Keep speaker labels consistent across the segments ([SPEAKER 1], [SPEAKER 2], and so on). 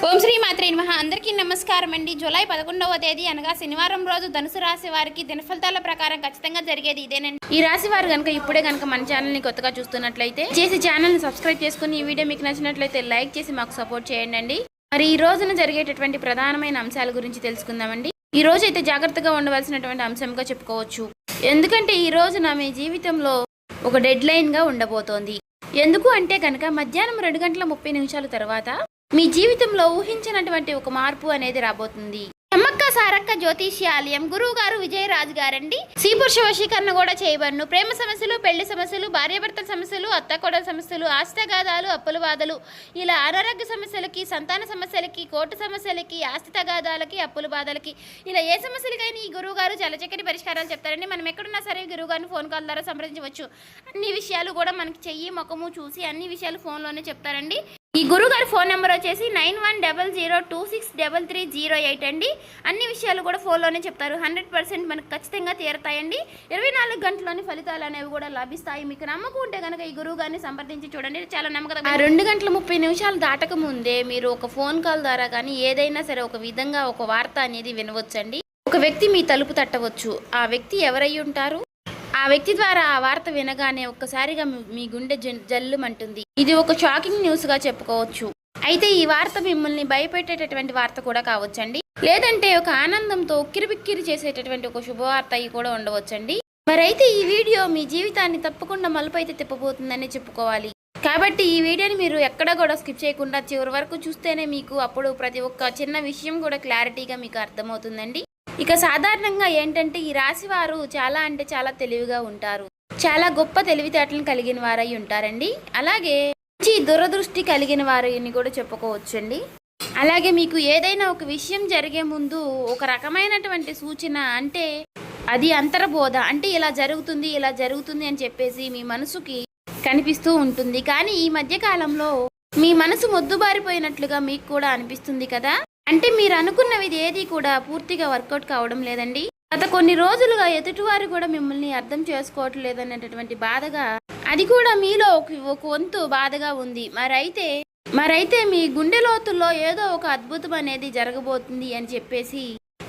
[SPEAKER 1] ఓం శ్రీ మాత్రే నమః. అందరికీ నమస్కారం అండి. జూలై 11వ తేదీ అనగా శనివారం రోజు ధనుసు రాశి వారికి దినఫలితాల ప్రకారం ఖచ్చితంగా జరిగేది ఇదేనండి. ఈ రాశి వారు కనుక ఇప్పుడే కనుక మన ఛానల్ని కొత్తగా చూస్తున్నట్లయితే చేసి ఛానల్ని సబ్స్క్రైబ్ చేసుకుని ఈ వీడియో మీకు నచ్చినట్లయితే లైక్ చేసి మాకు సపోర్ట్ చేయండి. మరి ఈ రోజున జరిగేటటువంటి ప్రధానమైన అంశాల గురించి తెలుసుకుందామండి. ఈ రోజు అయితే జాగ్రత్తగా ఉండవలసినటువంటి అంశంగా చెప్పుకోవచ్చు. ఎందుకంటే ఈ రోజున మీ జీవితంలో ఒక డెడ్ లైన్గా ఉండబోతోంది. ఎందుకు అంటే కనుక మధ్యాహ్నం 2:30 తర్వాత మీ జీవితంలో ఊహించినటువంటి ఒక మార్పు అనేది రాబోతుంది. అమ్మక్క సారక్క జ్యోతిష్యాలయం గురువు గారు విజయరాజు గారండి. స్త్రీ పురుష వశీకరణ కూడా చేయబడును. ప్రేమ సమస్యలు, పెళ్లి సమస్యలు, భార్యాభర్తల సమస్యలు, అత్తకోడల సమస్యలు, ఆస్తిగాదాలు, అప్పుల బాధలు, ఇలా అనారోగ్య సమస్యలకి, సంతాన సమస్యలకి, కోర్టు సమస్యలకి, ఆస్తి తగాదాలకి, అప్పుల బాధలకి, ఇలా ఏ సమస్యలకైనా ఈ గురువు గారు చాలా చక్కటి పరిష్కారాలు చెప్తారండి. మనం ఎక్కడున్నా సరే గురువు గారిని ఫోన్ కాల్ ద్వారా సంప్రదించవచ్చు. అన్ని విషయాలు కూడా మనకి చెయ్యి ముఖము చూసి అన్ని విషయాలు ఫోన్లోనే చెప్తారండి. ఈ గురుగారి ఫోన్ నెంబర్ వచ్చేసి 9100263308 అండి. అన్ని విషయాలు కూడా ఫోన్లోనే చెప్తారు. 100% మనకు ఖచ్చితంగా తీరతాయండి. 24 గంటల్లోని ఫలితాలు అనేవి కూడా లభిస్తాయి. మీకు నమ్మకం ఉంటే కనుక ఈ గురువు గారిని సంప్రదించి చూడండి, చాలా నమ్మకం. 2:30 దాటక ముందే మీరు ఒక ఫోన్ కాల్ ద్వారా కానీ ఏదైనా సరే ఒక విధంగా ఒక వార్త అనేది వినవచ్చండి. ఒక వ్యక్తి మీ తలుపు తట్టవచ్చు. ఆ వ్యక్తి ఎవరై ఉంటారు? ఆ వ్యక్తి ద్వారా ఆ వార్త వినగానే ఒక్కసారిగా మీ గుండె జల్లుమంటుంది. ఇది ఒక షాకింగ్ న్యూస్ గా చెప్పుకోవచ్చు. అయితే ఈ వార్త మిమ్మల్ని భయపెట్టేటటువంటి వార్త కూడా కావచ్చండి. లేదంటే ఒక ఆనందంతో ఉక్కిరిబిక్కిరి చేసేటటువంటి ఒక శుభవార్త కూడా ఉండవచ్చండి. మరైతే ఈ వీడియో మీ జీవితాన్ని తప్పకుండా మలుపు అయితే తిప్పబోతుందని చెప్పుకోవాలి. కాబట్టి ఈ వీడియోని మీరు ఎక్కడ కూడా స్కిప్ చేయకుండా చివరి వరకు చూస్తేనే మీకు అప్పుడు ప్రతి ఒక్క చిన్న విషయం కూడా క్లారిటీగా మీకు అర్థమవుతుందండి. ఇక సాధారణంగా ఏంటంటే ఈ రాశి వారు చాలా అంటే చాలా తెలివిగా ఉంటారు. చాలా గొప్ప తెలివితేటలను కలిగిన వారై ఉంటారండి. అలాగే మంచి దురదృష్టి కలిగిన వారిని కూడా చెప్పుకోవచ్చండి. అలాగే మీకు ఏదైనా ఒక విషయం జరిగే ముందు ఒక రకమైనటువంటి సూచన, అంటే అది అంతర్బోధ, అంటే ఇలా జరుగుతుంది అని చెప్పేసి మీ మనసుకి కనిపిస్తూ ఉంటుంది. కానీ ఈ మధ్య కాలంలో మీ మనసు మొద్దుబారిపోయినట్లుగా మీకు కూడా అనిపిస్తుంది కదా. అంటే మీరు అనుకున్నవి ఏది కూడా పూర్తిగా వర్కౌట్ కావడం లేదండి. గత కొన్ని రోజులుగా ఎదుటివారు కూడా మిమ్మల్ని అర్థం చేసుకోవటం లేదనేటటువంటి బాధగా, అది కూడా మీలో ఒక వంతు బాధగా ఉంది. మరైతే మీ గుండె లోతుల్లో ఏదో ఒక అద్భుతం అనేది జరగబోతుంది అని చెప్పేసి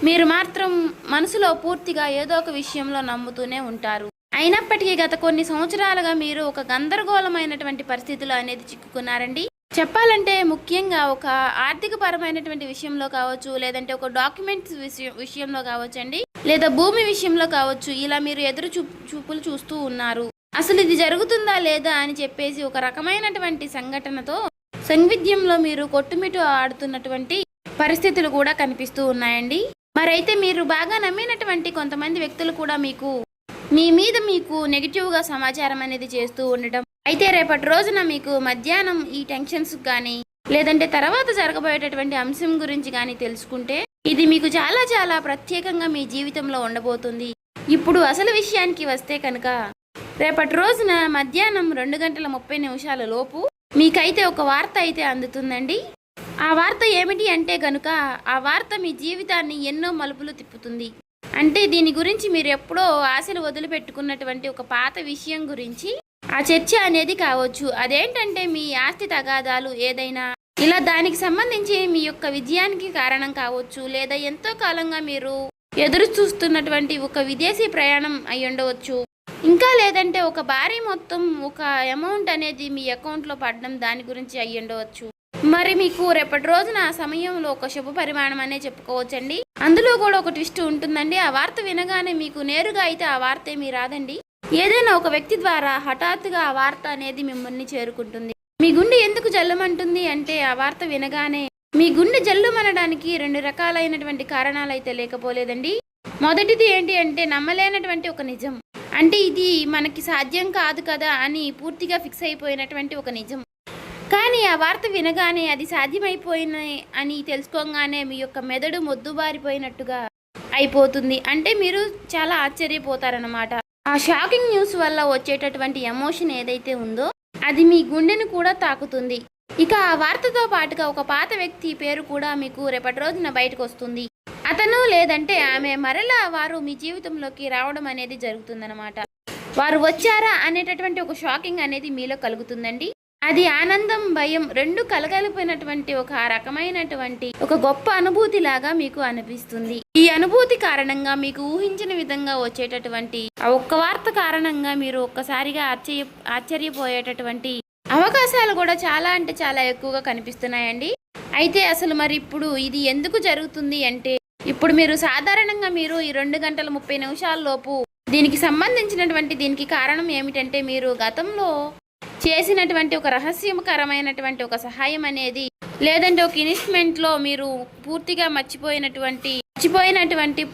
[SPEAKER 1] మీరు మాత్రం మనసులో పూర్తిగా ఏదో ఒక విషయంలో నమ్ముతూనే ఉంటారు. అయినప్పటికీ గత కొన్ని సంవత్సరాలుగా మీరు ఒక గందరగోళమైనటువంటి పరిస్థితులు అనేది చిక్కుకున్నారండి. చెప్పాలంటే ముఖ్యంగా ఒక ఆర్థిక పరమైనటువంటి విషయంలో కావచ్చు, లేదంటే ఒక డాక్యుమెంట్స్ విషయంలో కావచ్చు అండి, లేదా భూమి విషయంలో కావచ్చు. ఇలా మీరు ఎదురు చూపులు చూస్తూ ఉన్నారు. అసలు ఇది జరుగుతుందా లేదా అని చెప్పేసి ఒక రకమైనటువంటి సంఘటనతో సంవిధ్యంలో మీరు కొట్టుమిట్టు ఆడుతున్నటువంటి పరిస్థితులు కూడా కనిపిస్తూ ఉన్నాయండి. మరైతే మీరు బాగా నమ్మినటువంటి కొంతమంది వ్యక్తులు కూడా మీ మీద నెగిటివ్గా సమాచారం అనేది చేస్తూ ఉండటం. అయితే రేపటి రోజున మీకు మధ్యాహ్నం ఈ టెన్షన్స్ కానీ, లేదంటే తర్వాత జరగబోయేటటువంటి అంశం గురించి కానీ తెలుసుకుంటే ఇది మీకు చాలా చాలా ప్రత్యేకంగా మీ జీవితంలో ఉండబోతుంది. ఇప్పుడు అసలు విషయానికి వస్తే కనుక రేపటి రోజున మధ్యాహ్నం 2:30 లోపు మీకైతే ఒక వార్త అయితే అందుతుందండి. ఆ వార్త ఏమిటి అంటే కనుక ఆ వార్త మీ జీవితాన్ని ఎన్నో మలుపులు తిప్పుతుంది. అంటే దీని గురించి మీరు ఎప్పుడో ఆశలు వదిలిపెట్టుకున్నటువంటి ఒక పాత విషయం గురించి ఆ చర్చ అనేది కావచ్చు. అదేంటంటే మీ ఆస్తి తగాదాలు ఏదైనా, ఇలా దానికి సంబంధించి మీ యొక్క విజయానికి కారణం కావచ్చు, లేదా ఎంతో కాలంగా మీరు ఎదురు చూస్తున్నటువంటి ఒక విదేశీ ప్రయాణం అయి ఉండవచ్చు. ఇంకా లేదంటే ఒక భారీ మొత్తం ఒక అమౌంట్ అనేది మీ అకౌంట్లో పడడం, దాని గురించి అయి ఉండవచ్చు. మరి మీకు రేపటి రోజున ఆ సమయంలో ఒక శుభ పరిమాణం అనే చెప్పుకోవచ్చండి. అందులో కూడా ఒక ట్విస్ట్ ఉంటుందండి. ఆ వార్త వినగానే మీకు నేరుగా అయితే ఆ వార్త ఏమీ రాదండి. ఏదైనా ఒక వ్యక్తి ద్వారా హఠాత్తుగా ఆ వార్త అనేది మిమ్మల్ని చేరుకుంటుంది. మీ గుండె ఎందుకు జల్లుమంటుంది అంటే ఆ వార్త వినగానే మీ గుండె జల్లుమనడానికి 2 రకాలైనటువంటి కారణాలు అయితే లేకపోలేదండి. మొదటిది ఏంటి అంటే నమ్మలేనటువంటి ఒక నిజం, అంటే ఇది మనకి సాధ్యం కాదు కదా అని పూర్తిగా ఫిక్స్ అయిపోయినటువంటి ఒక నిజం. కానీ ఆ వార్త వినగానే అది సాధ్యమైపోయిన అని తెలుసుకోగానే మీ యొక్క మెదడు మొద్దుబారిపోయినట్టుగా అయిపోతుంది. అంటే మీరు చాలా ఆశ్చర్యపోతారన్నమాట. ఆ షాకింగ్ న్యూస్ వల్ల వచ్చేటటువంటి ఎమోషన్ ఏదైతే ఉందో అది మీ గుండెను కూడా తాకుతుంది. ఇక ఆ వార్తతో పాటుగా ఒక పాత వ్యక్తి పేరు కూడా మీకు రేపటి రోజున బయటకు వస్తుంది. అతను లేదంటే ఆమె మరలా వారు మీ జీవితంలోకి రావడం అనేది జరుగుతుందన్నమాట. వారు వచ్చారా అనేటటువంటి ఒక షాకింగ్ అనేది మీలో కలుగుతుందండి. అది ఆనందం భయం రెండు కలగలిపినటువంటి ఒక రకమైనటువంటి ఒక గొప్ప అనుభూతి లాగా మీకు అనిపిస్తుంది. ఈ అనుభూతి కారణంగా మీకు ఊహించిన విధంగా వచ్చేటటువంటి ఆ ఒక్క వార్త కారణంగా మీరు ఒక్కసారిగా ఆశ్చర్యపోయేటటువంటి అవకాశాలు కూడా చాలా అంటే చాలా ఎక్కువగా కనిపిస్తున్నాయండి. అయితే అసలు మరి ఇప్పుడు ఇది ఎందుకు జరుగుతుంది అంటే, ఇప్పుడు మీరు సాధారణంగా మీరు ఈ 2 గంటల 30 నిమిషాల లోపు దీనికి సంబంధించినటువంటి దీనికి కారణం ఏమిటంటే, మీరు గతంలో చేసినటువంటి ఒక రహస్యకరమైనటువంటి ఒక సహాయం అనేది, లేదంటే ఒక ఇన్వెస్ట్మెంట్లో మీరు పూర్తిగా మర్చిపోయినటువంటి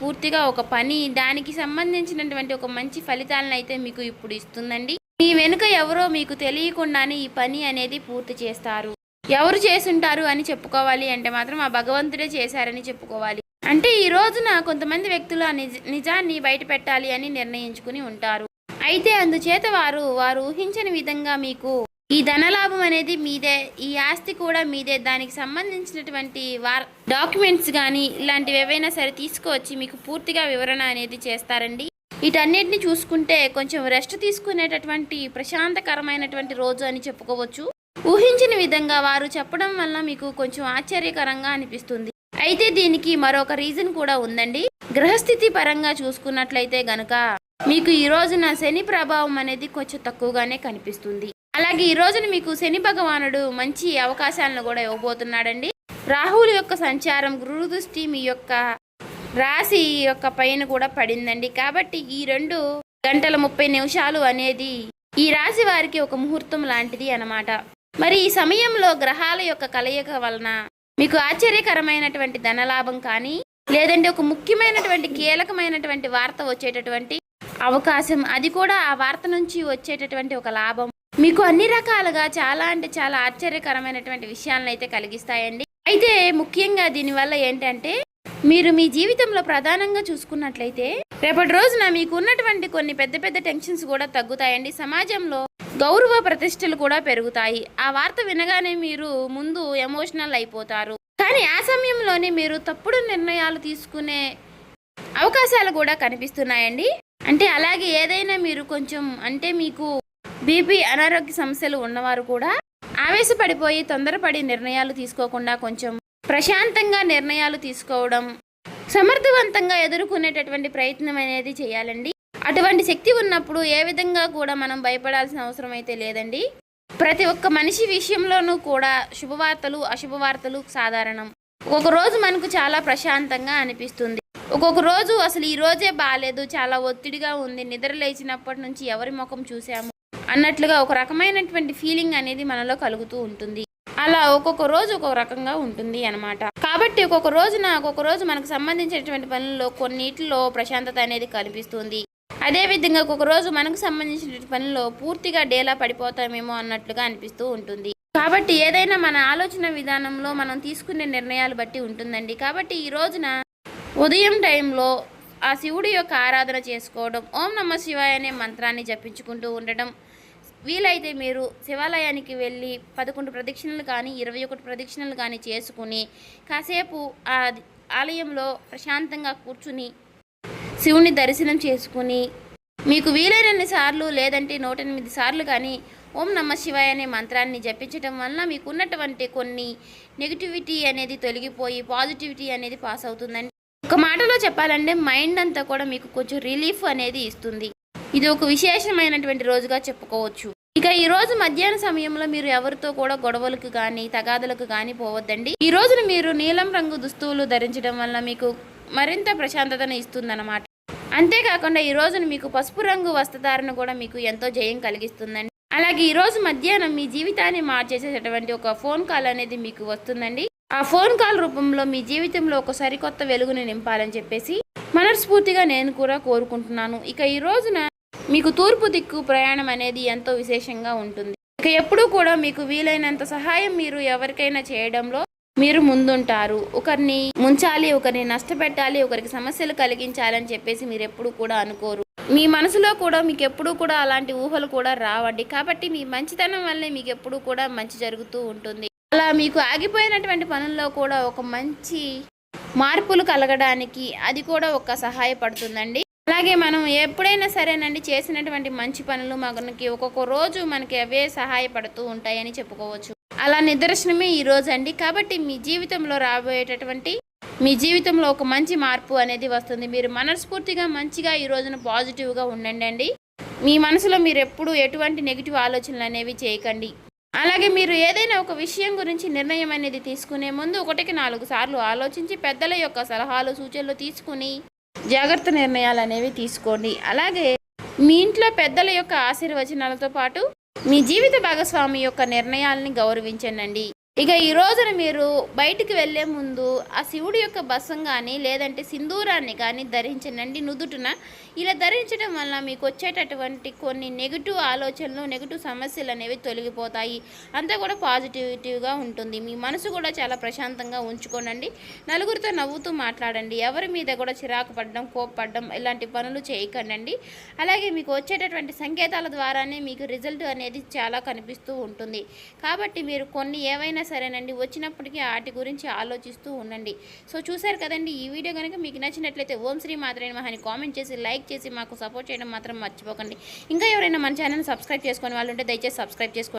[SPEAKER 1] పూర్తిగా ఒక పని, దానికి సంబంధించినటువంటి ఒక మంచి ఫలితాలను అయితే మీకు ఇప్పుడు ఇస్తుందండి. మీ వెనుక ఎవరో మీకు తెలియకుండానే ఈ పని అనేది పూర్తి చేస్తారు. ఎవరు చేసుంటారు అని చెప్పుకోవాలి అంటే మాత్రం ఆ భగవంతుడే చేశారని చెప్పుకోవాలి. అంటే ఈ రోజున కొంతమంది వ్యక్తులు ఆ నిజాన్ని బయట పెట్టాలి అని నిర్ణయించుకుని ఉంటారు. అయితే అందుచేత వారు ఊహించని విధంగా మీకు ఈ ధనలాభం అనేది మీదే, ఈ ఆస్తి కూడా మీదే, దానికి సంబంధించినటువంటి డాక్యుమెంట్స్ కానీ ఇలాంటివి ఏవైనా సరే తీసుకువచ్చి మీకు పూర్తిగా వివరణ అనేది చేస్తారండి. వీటన్నిటిని చూసుకుంటే కొంచెం రెస్ట్ తీసుకునేటటువంటి ప్రశాంతకరమైనటువంటి రోజు అని చెప్పుకోవచ్చు. ఊహించిన విధంగా వారు చెప్పడం వల్ల మీకు కొంచెం ఆశ్చర్యకరంగా అనిపిస్తుంది. అయితే దీనికి మరొక రీజన్ కూడా ఉందండి. గ్రహస్థితి పరంగా చూసుకున్నట్లయితే గనుక మీకు ఈ రోజున శని ప్రభావం అనేది కొంచెం తక్కువగానే కనిపిస్తుంది. అలాగే ఈ రోజున మీకు శని భగవానుడు మంచి అవకాశాలను కూడా ఇవ్వబోతున్నాడండి. రాహువుల యొక్క సంచారం, గురు దృష్టి మీ యొక్క రాశి యొక్క పైన కూడా పడిందండి. కాబట్టి ఈ 2 గంటల 30 నిమిషాలు అనేది ఈ రాశి వారికి ఒక ముహూర్తం లాంటిది అన్నమాట. మరి ఈ సమయంలో గ్రహాల యొక్క కలయిక వలన మీకు ఆశ్చర్యకరమైనటువంటి ధనలాభం కానీ, లేదంటే ఒక ముఖ్యమైనటువంటి కీలకమైనటువంటి వార్త వచ్చేటటువంటి అవకాశం, అది కూడా ఆ వార్త నుంచి వచ్చేటటువంటి ఒక లాభం మీకు అన్ని రకాలుగా చాలా అంటే చాలా ఆశ్చర్యకరమైనటువంటి విషయాలను అయితే కలిగిస్తాయండి. అయితే ముఖ్యంగా దీనివల్ల ఏంటంటే, మీరు మీ జీవితంలో ప్రధానంగా చూసుకున్నట్లయితే రేపటి రోజున మీకు ఉన్నటువంటి కొన్ని పెద్ద పెద్ద టెన్షన్స్ కూడా తగ్గుతాయండి. సమాజంలో గౌరవ ప్రతిష్టలు కూడా పెరుగుతాయి. ఆ వార్త వినగానే మీరు ముందు ఎమోషనల్ అయిపోతారు. కానీ ఆ సమయంలోనే మీరు తప్పుడు నిర్ణయాలు తీసుకునే అవకాశాలు కూడా కనిపిస్తున్నాయండి. అంటే అలాగే ఏదైనా మీరు కొంచెం అంటే మీకు బీపీ అనారోగ్య సమస్యలు ఉన్నవారు కూడా ఆవేశపడిపోయి తొందరపడి నిర్ణయాలు తీసుకోకుండా కొంచెం ప్రశాంతంగా నిర్ణయాలు తీసుకోవడం, సమర్థవంతంగా ఎదుర్కొనేటటువంటి ప్రయత్నం అనేది చేయాలండి. అటువంటి శక్తి ఉన్నప్పుడు ఏ విధంగా కూడా మనం భయపడాల్సిన అవసరం అయితే లేదండి. ప్రతి ఒక్క మనిషి విషయంలోనూ కూడా శుభవార్తలు అశుభవార్తలు సాధారణం. ఒక్కొక్క రోజు మనకు చాలా ప్రశాంతంగా అనిపిస్తుంది, ఒక్కొక్క రోజు అసలు ఈ రోజే బాగాలేదు, చాలా ఒత్తిడిగా ఉంది, నిద్ర లేచినప్పటి నుంచి ఎవరి ముఖం చూసాము అన్నట్లుగా ఒక రకమైనటువంటి ఫీలింగ్ అనేది మనలో కలుగుతూ ఉంటుంది. అలా ఒక్కొక్క రోజు ఒక్కొక్క రకంగా ఉంటుంది అన్నమాట. కాబట్టి ఒక్కొక్క రోజు మనకు సంబంధించినటువంటి పనుల్లో కొన్నిటిలో ప్రశాంతత అనేది కనిపిస్తుంది. అదేవిధంగా ఒక్కొక్క రోజు మనకు సంబంధించిన పనుల్లో పూర్తిగా డేలా పడిపోతామేమో అన్నట్లుగా అనిపిస్తూ ఉంటుంది. కాబట్టి ఏదైనా మన ఆలోచన విధానంలో మనం తీసుకునే నిర్ణయాలు బట్టి ఉంటుందండి. కాబట్టి ఈ రోజున ఉదయం టైంలో ఆ శివుడి యొక్క ఆరాధన చేసుకోవడం, ఓం నమః శివాయ అనే మంత్రాన్ని జపించుకుంటూ ఉండడం, వీలైతే మీరు శివాలయానికి వెళ్ళి 11 ప్రదక్షిణలు కానీ 21 ప్రదక్షిణలు కానీ చేసుకుని కాసేపు ఆ ఆలయంలో ప్రశాంతంగా కూర్చుని శివుని దర్శనం చేసుకుని మీకు వీలైనన్ని సార్లు లేదంటే 108 సార్లు కానీ ఓం నమః శివాయ అనే మంత్రాన్ని జపించడం వల్ల మీకు ఉన్నటువంటి కొన్ని నెగిటివిటీ అనేది తొలగిపోయి పాజిటివిటీ అనేది పాస్ అవుతుందండి. ఒక మాటలో చెప్పాలంటే మైండ్ అంతా కూడా మీకు కొంచెం రిలీఫ్ అనేది ఇస్తుంది. ఇది ఒక విశేషమైనటువంటి రోజుగా చెప్పుకోవచ్చు. ఇక ఈ రోజు మధ్యాహ్న సమయంలో మీరు ఎవరితో కూడా గొడవలకు కానీ తగాదలకు కానీ పోవద్దండి. ఈ రోజున మీరు నీలం రంగు దుస్తువులు ధరించడం వల్ల మీకు మరింత ప్రశాంతతను ఇస్తుందన్నమాట. అంతేకాకుండా ఈ రోజున మీకు పసుపు రంగు వస్త్రధారణ కూడా మీకు ఎంతో జయం కలిగిస్తుందండి. అలాగే ఈ రోజు మధ్యాహ్నం మీ జీవితాన్ని మార్చేసేటటువంటి ఒక ఫోన్ కాల్ అనేది మీకు వస్తుందండి. ఆ ఫోన్ కాల్ రూపంలో మీ జీవితంలో ఒక సరికొత్త వెలుగుని నింపాలని చెప్పేసి మనస్ఫూర్తిగా నేను కూడా కోరుకుంటున్నాను. ఇక ఈ రోజున మీకు తూర్పు దిక్కు ప్రయాణం అనేది ఎంతో విశేషంగా ఉంటుంది. ఇక ఎప్పుడూ కూడా మీకు వీలైనంత సహాయం మీరు ఎవరికైనా చేయడంలో మీరు ముందుంటారు. ఒకరిని ముంచాలి, ఒకరిని నష్టపెట్టాలి, ఒకరికి సమస్యలు కలిగించాలని చెప్పేసి మీరు ఎప్పుడు కూడా అనుకోరు. మీ మనసులో కూడా మీకు ఎప్పుడూ కూడా అలాంటి ఊహలు కూడా రావండి. కాబట్టి మీ మంచితనం వల్లే మీకు ఎప్పుడూ కూడా మంచి జరుగుతూ ఉంటుంది. అలా మీకు ఆగిపోయినటువంటి పనుల్లో కూడా ఒక మంచి మార్పులు కలగడానికి అది కూడా ఒక సహాయపడుతుందండి. అలాగే మనం ఎప్పుడైనా సరేనండి చేసినటువంటి మంచి పనులు మనకి ఒక్కొక్క రోజు మనకి అవే సహాయపడుతూ ఉంటాయని చెప్పుకోవచ్చు. అలా నిదర్శనమే ఈ రోజు అండి. కాబట్టి మీ జీవితంలో రాబోయేటటువంటి మీ జీవితంలో ఒక మంచి మార్పు అనేది వస్తుంది. మీరు మనస్ఫూర్తిగా మంచిగా ఈ రోజున పాజిటివ్గా ఉండండి. మీ మనసులో మీరు ఎప్పుడు ఎటువంటి నెగిటివ్ ఆలోచనలు అనేవి చేయకండి. అలాగే మీరు ఏదైనా ఒక విషయం గురించి నిర్ణయం అనేది తీసుకునే ముందు 1కి 4 సార్లు ఆలోచించి పెద్దల యొక్క సలహాలు సూచనలు తీసుకుని జాగ్రత్త నిర్ణయాలు అనేవి తీసుకోండి. అలాగే మీ ఇంట్లో పెద్దల యొక్క ఆశీర్వచనాలతో పాటు మీ జీవిత భాగస్వామి యొక్క నిర్ణయాలని గౌరవించండి. ఇక ఈ రోజున మీరు బయటికి వెళ్ళే ముందు ఆ శివుడి యొక్క బసం కానీ లేదంటే సింధూరాన్ని కానీ ధరించండి నుదుటిన. ఇలా ధరించడం వల్ల మీకు వచ్చేటటువంటి కొన్ని నెగిటివ్ ఆలోచనలు నెగిటివ్ సమస్యలు అనేవి తొలగిపోతాయి. అంతా కూడా పాజిటివిటీగా ఉంటుంది. మీ మనసు కూడా చాలా ప్రశాంతంగా ఉంచుకోనండి. నలుగురితో నవ్వుతూ మాట్లాడండి. ఎవరి మీద కూడా చిరాకు పడడం కోప్పడడం ఇలాంటి పనులు చేయకండి. అలాగే మీకు వచ్చేటటువంటి సంకేతాల ద్వారానే మీకు రిజల్ట్ అనేది చాలా కనిపిస్తూ ఉంటుంది. కాబట్టి మీరు కొన్ని ఏవైనా సరేనండి వచ్చినప్పటికీ వాటి గురించి ఆలోచిస్తూ ఉండండి. సో చూసారు కదండి, ఈ వీడియో కనుక మీకు నచ్చినట్లయితే ఓం శ్రీ మాత్రే నమః అని కామెంట్ చేసి లైక్ చేసి మాకు సపోర్ట్ చేయడం మాత్రం మర్చిపోకండి. ఇంకా ఎవరైనా మన ఛానల్ సబ్స్క్రైబ్ చేసుకునే వాళ్ళు ఉంటే దయచేసి సబ్స్క్రైబ్ చేసుకోండి.